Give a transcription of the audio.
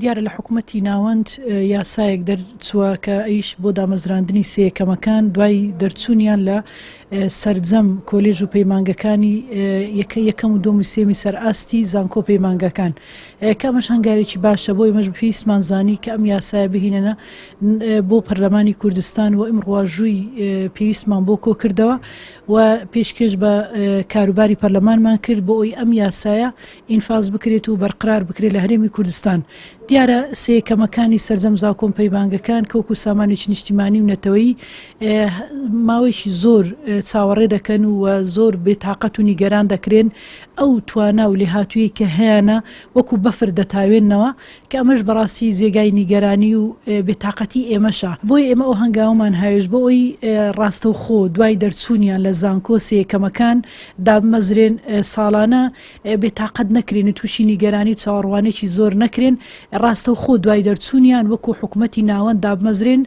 دیارە لە حکوومەتی ناوەند یاسایەک دەرچووە کە ئەیش بۆ دامەزراندنی سێیەکەمەکان دوای دەرچوونیان لە سەرجەم کۆلێژ و پەیمانگەکانی یەکەم و دۆم و سێمی سەرئاستی زانکۆ پەیمانگەکان کامەش هەنگاوێکی باشە بۆ ئێمەش پێویستمان زانی کە ئەم یاسایە بهێنەنە بۆ پەرلەمانی کوردستان و ئەمڕواژووی پێویستمان بۆ کۆ کردەوە و پێشکەش بە کاروباری پەرلەمانمان کرد بۆ ئەوی ئەم یاسایە ئینفاز بکرێت و بەرقرار بکرێت لە هەرێمی کوردستان. دیارە سێیەکەمەکانی سەرجەم زانکۆ پەیمانگەکان کە وەکو سامانێکی نیشتیمانی و نەتەوەیی ماوەیەکی زۆر چاوەڕێ دەکەن و زۆر بێتاقەت و نیگەران دەکرێن ئەو توانا و لێهاتوویی کە هەیەە وەکو بەفر دەتاوێنەوە کە ئەمەش بەڕاستی جێگای نیگەرانی و بێتاقەتی ئێمەشە. بۆی ئێمە ئەو هەنگاومان هاوێژ بۆ ئەوی ڕاستەوخۆ دوای دەرچوونیان لە زانکۆ سێیەکەمەکان دامەزرێن ساڵانە بێتاقەت نەکرێن تووشی نیگەرانی چاوەڕوانێکی زۆر نەکرێن ڕاستەوخۆ دوای دەرچوونیان وەکو حکوومەتی ناوەند دابمەزرێن